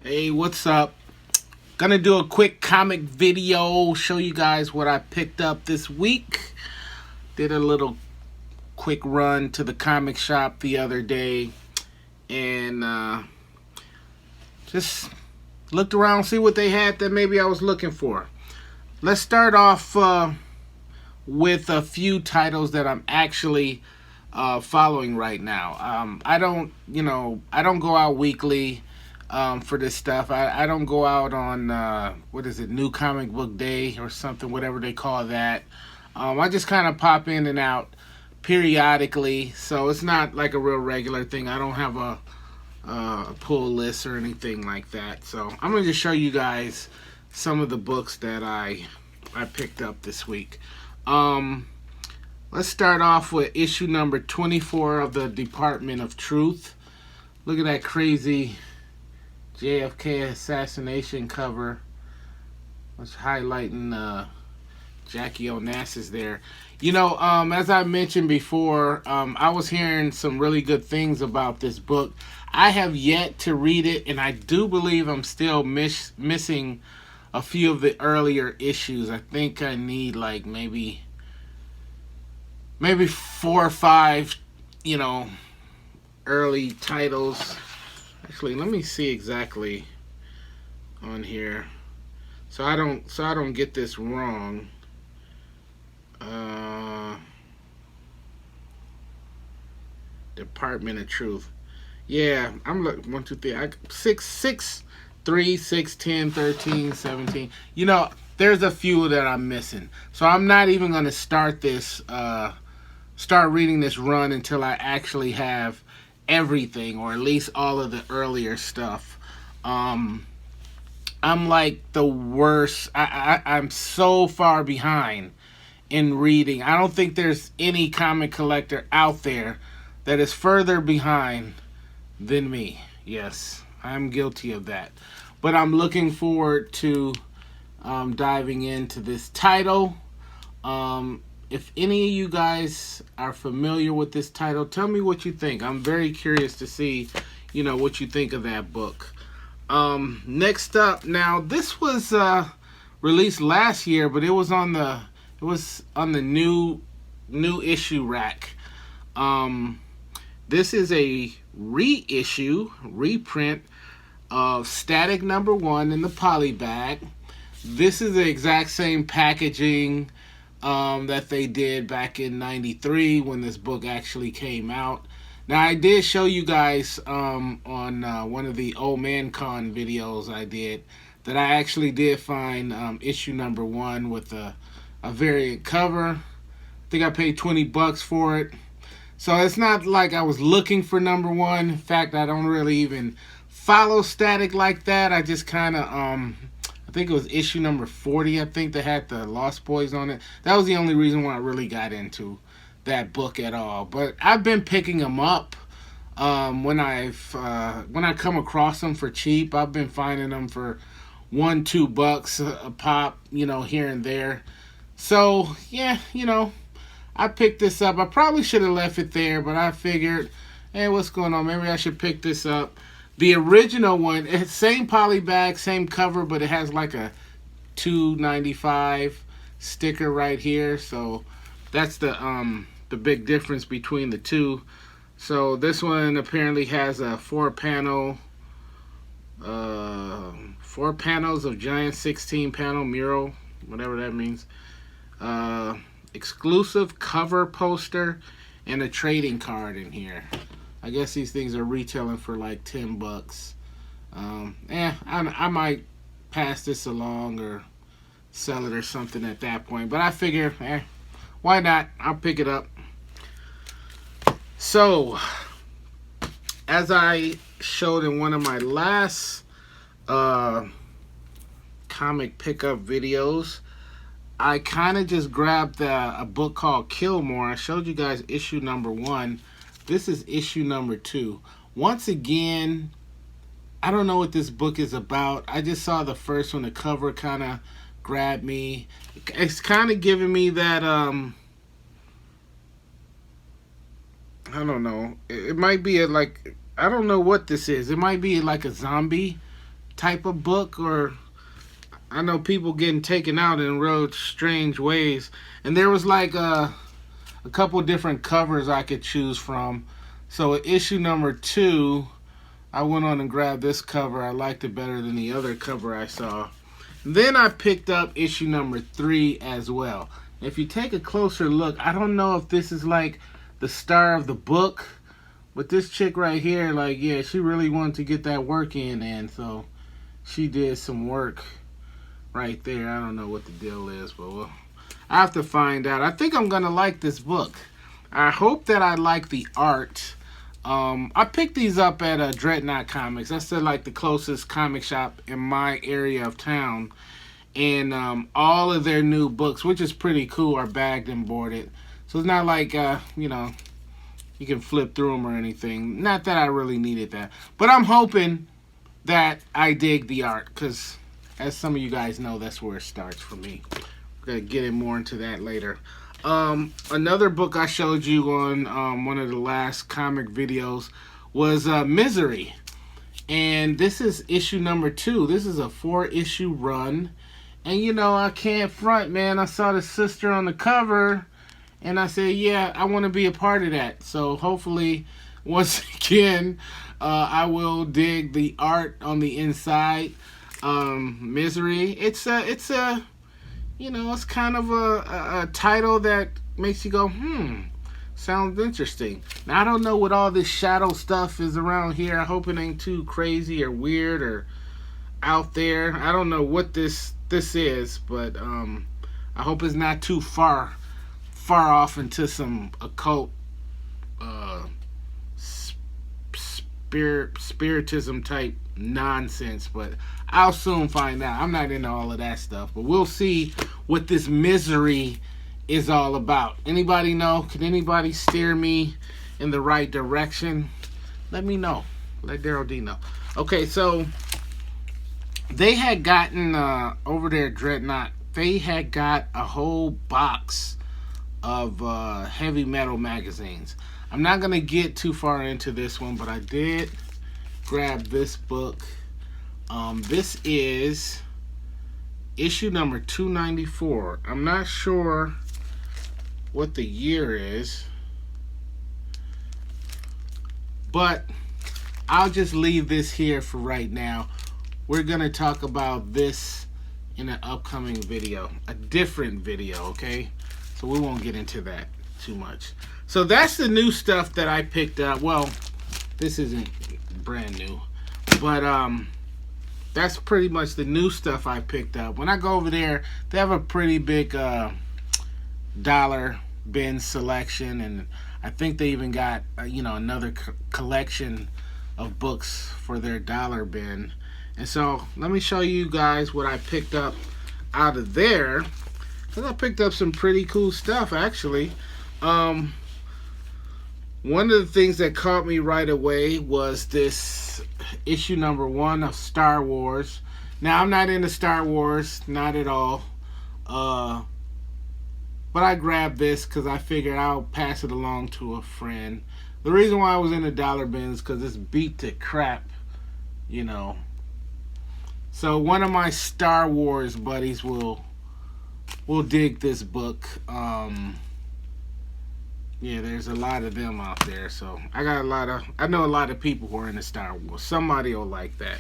Hey, what's up? Gonna do a quick comic video, show you guys what I picked up this week. Did a little quick run to the comic shop the other day and just looked around, see what they had that maybe I was looking for. Let's start off with a few titles that I'm actually following right now. I don't go out weekly for this stuff. I don't go out on what is it, New Comic Book Day or something, whatever they call that. I just kind of pop in and out periodically, so it's not like a real regular thing. I don't have a pull list or anything like that. So I'm gonna just show you guys some of the books that I picked up this week. Let's start off with issue number 24 of the Department of Truth. Look at that crazy JFK assassination cover. It's highlighting Jackie Onassis there. You know, as I mentioned before, I was hearing some really good things about this book. I have yet to read it, and I do believe I'm still missing a few of the earlier issues. I think I need like maybe 4 or 5, early titles. Actually, let me see exactly on here, so I don't get this wrong. Department of Truth. Yeah, I'm looking 1, 2, 3. 6, 3, 6, 10, 13, 17. You know, there's a few that I'm missing, so I'm not even gonna start reading this run until I actually have everything, or at least all of the earlier stuff. I'm like the worst. I'm so far behind in reading. I don't think there's any comic collector out there that is further behind than me. Yes, I'm guilty of that. But I'm looking forward to diving into this title. If any of you guys are familiar with this title, tell me what you think. I'm very curious to see, what you think of that book. Next up, now this was released last year, but it was on the new issue rack. This is a reprint of Static #1 in the poly bag. This is the exact same packaging that they did back in '93 when this book actually came out. Now, I did show you guys on one of the Old Man Con videos I did that I actually did find issue #1 with a variant cover. I think I paid $20 for it. So it's not like I was looking for #1. In fact, I don't really even follow Static like that. I just kind of, I think it was issue number 40, I think, that had the Lost Boys on it. That was the only reason why I really got into that book at all. But I've been picking them up when I come across them for cheap. I've been finding them for $1, $2 a pop, here and there. So yeah, I picked this up. I probably should have left it there, but I figured, hey, what's going on? Maybe I should pick this up. The original one, it's same poly bag, same cover, but it has like a $2.95 sticker right here. So that's the big difference between the two. So this one apparently has a 4 panels of giant 16 panel mural, whatever that means. Exclusive cover poster and a trading card in here. I guess these things are retailing for like $10. I might pass this along or sell it or something at that point. But I figure, why not? I'll pick it up. So, as I showed in one of my last comic pickup videos, I kind of just grabbed a book called Killmore. I showed you guys issue #1. This is issue #2. Once again, I don't know what this book is about. I just saw the first one. The cover kind of grabbed me. It's kind of giving me that, I don't know. It might be I don't know what this is. It might be like a zombie type of book, or I know people getting taken out in real strange ways. And there was like a couple different covers I could choose from. So issue number 2, I went on and grabbed this cover. I liked it better than the other cover I saw. Then I picked up issue number 3 as well. If you take a closer look, I don't know if this is like the star of the book, but this chick right here, like, yeah, she really wanted to get that work in, and so she did some work right there. I don't know what the deal is, but well, I have to find out. I think I'm gonna like this book. I hope that I like the art. I picked these up at Dreadnought Comics. That's like the closest comic shop in my area of town. And all of their new books, which is pretty cool, are bagged and boarded. So it's not like, you know, you can flip through them or anything. Not that I really needed that. But I'm hoping that I dig the art, because as some of you guys know, that's where it starts for me. We're going to get in more into that later. Another book I showed you on one of the last comic videos was Misery. And this is issue number 2. This is a 4-issue run. And you know, I can't front, man. I saw the sister on the cover, and I said, yeah, I want to be a part of that. So hopefully, once again, I will dig the art on the inside. Misery. It's a, you know, it's kind of a title that makes you go, sounds interesting. Now, I don't know what all this shadow stuff is around here. I hope it ain't too crazy or weird or out there. I don't know what this is, but I hope it's not too far off into some occult spiritism type nonsense, but I'll soon find out. I'm not into all of that stuff, but we'll see what this Misery is all about. Anybody know? Can anybody steer me in the right direction? Let me know. Let Daryl D know. Okay, so they had gotten over there at Dreadnought, they had got a whole box of heavy metal magazines. I'm not going to get too far into this one, but I did grab this book. This is issue number 294. I'm not sure what the year is, but I'll just leave this here for right now. We're going to talk about this in an upcoming video, a different video, okay? So we won't get into that too much. So that's the new stuff that I picked up. Well, this isn't brand new, but that's pretty much the new stuff I picked up. When I go over there, they have a pretty big dollar bin selection, and I think they even got you know, another collection of books for their dollar bin. And so let me show you guys what I picked up out of there, because I picked up some pretty cool stuff actually. One of the things that caught me right away was this issue number 1 of Star Wars. Now, I'm not into Star Wars, not at all. But I grabbed this because I figured I'll pass it along to a friend. The reason why I was in the dollar bin is because it's beat to crap, you know. So one of my Star Wars buddies will dig this book. Yeah, there's a lot of them out there, so I know a lot of people who are into Star Wars. Somebody will like that.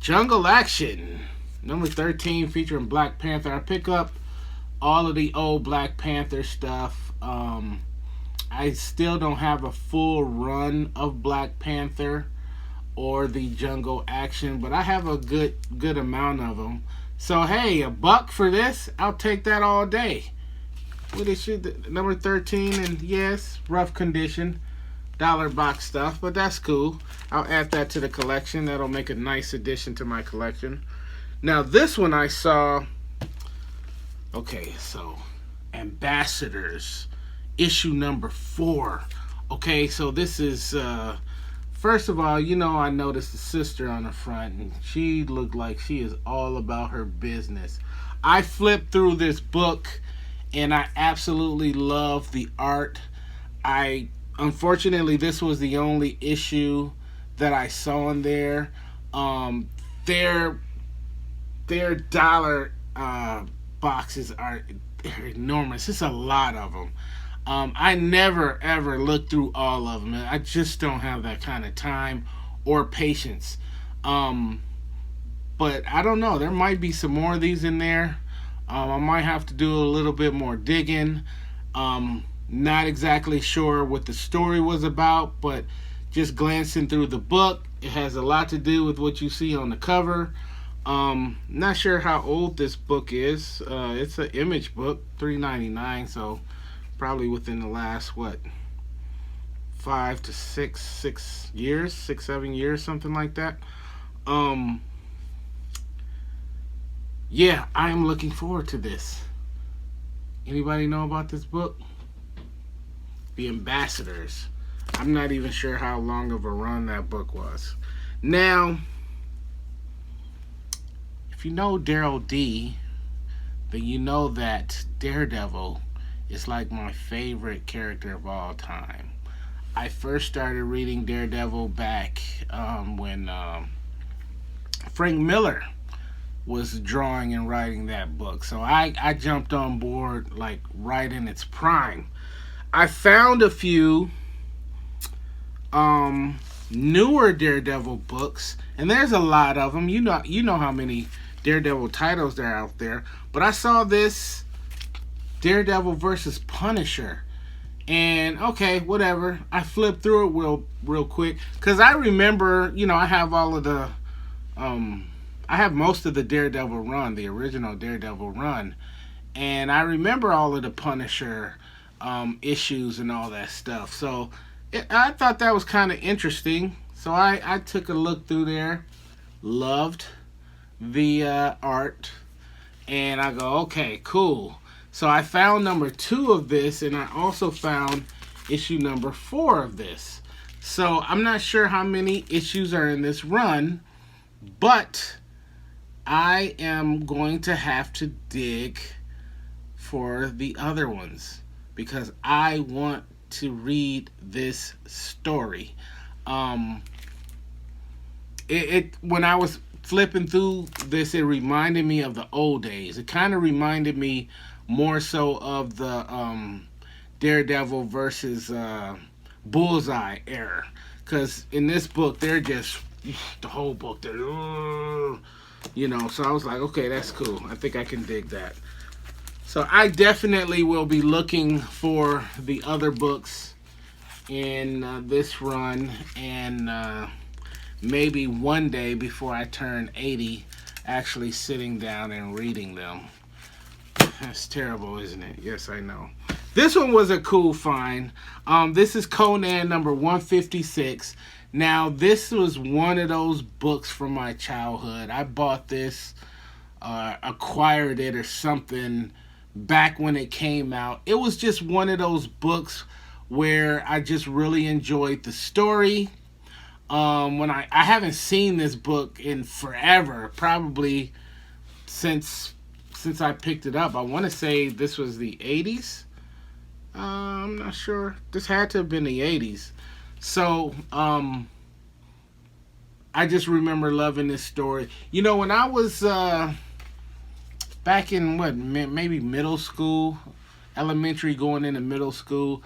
Jungle Action number 13, featuring Black Panther. I pick up all of the old Black Panther stuff. I still don't have a full run of Black Panther or the Jungle Action, but I have a good amount of them. So hey, $1 for this, I'll take that all day. What is it? Number 13, and yes, rough condition, dollar box stuff, but that's cool. I'll add that to the collection. That'll make a nice addition to my collection. Now this one I saw. Okay, so Ambassadors, issue number 4. Okay, so this is first of all, you know, I noticed the sister on the front, and she looked like she is all about her business. I flipped through this book, and I absolutely love the art. Unfortunately, this was the only issue that I saw in there. Um, their dollar boxes are they're enormous. It's a lot of them. I never ever look through all of them. I just don't have that kind of time or patience. Um, but I don't know. There might be some more of these in there. I might have to do a little bit more digging. Not exactly sure what the story was about, but just glancing through the book, it has a lot to do with what you see on the cover. Not sure how old this book is. It's an Image book, $3.99, so probably within the last 5 to 6 years, 6 7 years, something like that. Um, yeah, I am looking forward to this. Anybody know about this book? The Ambassadors. I'm not even sure how long of a run that book was. Now, if you know Daryl D, then you know that Daredevil is like my favorite character of all time. I first started reading Daredevil back when Frank Miller was drawing and writing that book. So I jumped on board like right in its prime. I found a few newer Daredevil books, and there's a lot of them. You know how many Daredevil titles there are out there. But I saw this Daredevil versus Punisher, and okay, whatever. I flipped through it real quick because I remember, I have all of the I have most of the Daredevil run, the original Daredevil run, and I remember all of the Punisher issues and all that stuff. So I thought that was kind of interesting. So I took a look through there, loved the art, and I go, okay, cool. So I found number 2 of this, and I also found issue number 4 of this. So I'm not sure how many issues are in this run, but I am going to have to dig for the other ones because I want to read this story. When I was flipping through this, it reminded me of the old days. It kind of reminded me more so of the Daredevil versus Bullseye era, because in this book they're just the whole book they're so I was like, okay, that's cool. I think I can dig that. So I definitely will be looking for the other books in this run, and maybe one day before I turn 80, actually sitting down and reading them. That's terrible, isn't it? Yes, I know. This one was a cool find. This is Conan number 156. Now, this was one of those books from my childhood. I bought this, acquired it or something back when it came out. It was just one of those books where I just really enjoyed the story. When I haven't seen this book in forever, probably since I picked it up. I want to say this was the 80s. I'm not sure. This had to have been the 80s. So, I just remember loving this story. When I was back in maybe middle school, elementary going into middle school,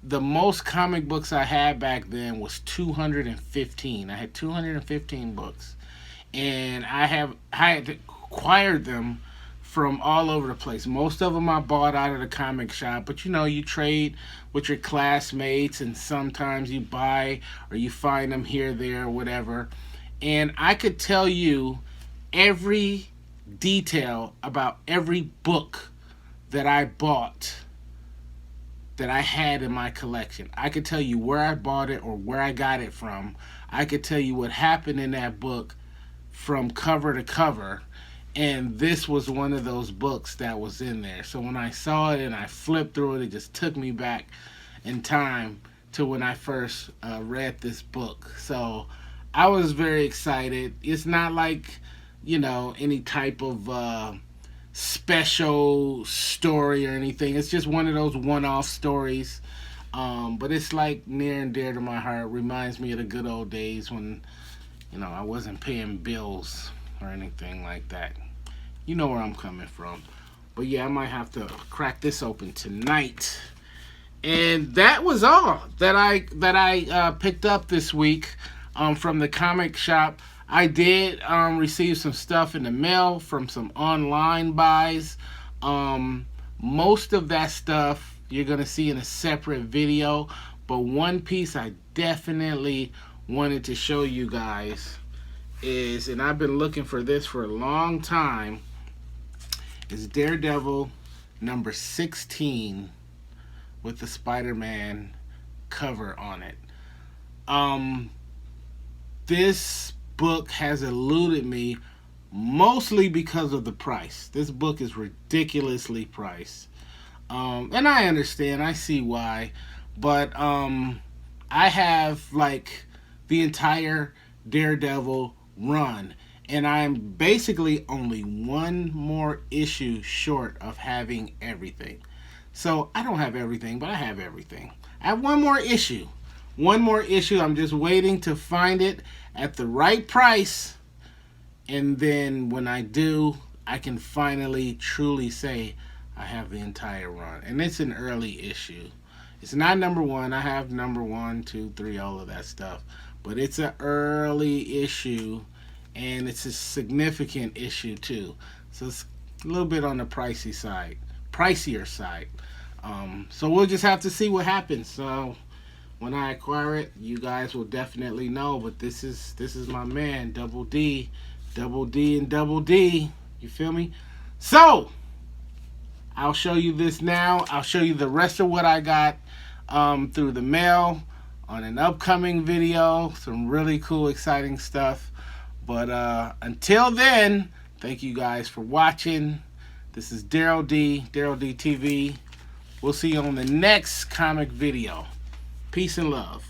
the most comic books I had back then was 215. I had 215 books, and I had acquired them from all over the place. Most of them I bought out of the comic shop, but you trade with your classmates, and sometimes you buy or you find them here, there, whatever. And I could tell you every detail about every book that I bought that I had in my collection. I could tell you where I bought it or where I got it from. I could tell you what happened in that book from cover to cover. And this was one of those books that was in there. So when I saw it and I flipped through it, it just took me back in time to when I first read this book. So I was very excited. It's not like, any type of special story or anything. It's just one of those one-off stories. But it's like near and dear to my heart. Reminds me of the good old days when, I wasn't paying bills or anything like that. You know where I'm coming from. But yeah, I might have to crack this open tonight. And that was all that I picked up this week from the comic shop. I did receive some stuff in the mail from some online buys. Most of that stuff you're going to see in a separate video. But one piece I definitely wanted to show you guys is, and I've been looking for this for a long time, is Daredevil number 16 with the Spider-Man cover on it. This book has eluded me mostly because of the price. This book is ridiculously priced. And I understand, I see why, but I have like the entire Daredevil run, and I'm basically only one more issue short of having everything. So I don't have everything, but I have everything. I have one more issue. One more issue. I'm just waiting to find it at the right price, and then when I do, I can finally truly say I have the entire run. And it's an early issue. It's not number one. I have number 1, 2, 3, all of that stuff. But it's an early issue, and it's a significant issue too. So it's a little bit on the pricier side. So we'll just have to see what happens. So when I acquire it, you guys will definitely know. But this is my man, Double D, and Double D. You feel me? So I'll show you this now. I'll show you the rest of what I got through the mail on an upcoming video. Some really cool, exciting stuff. But until then, thank you guys for watching. This is Daryl D TV. We'll see you on the next comic video. Peace and love.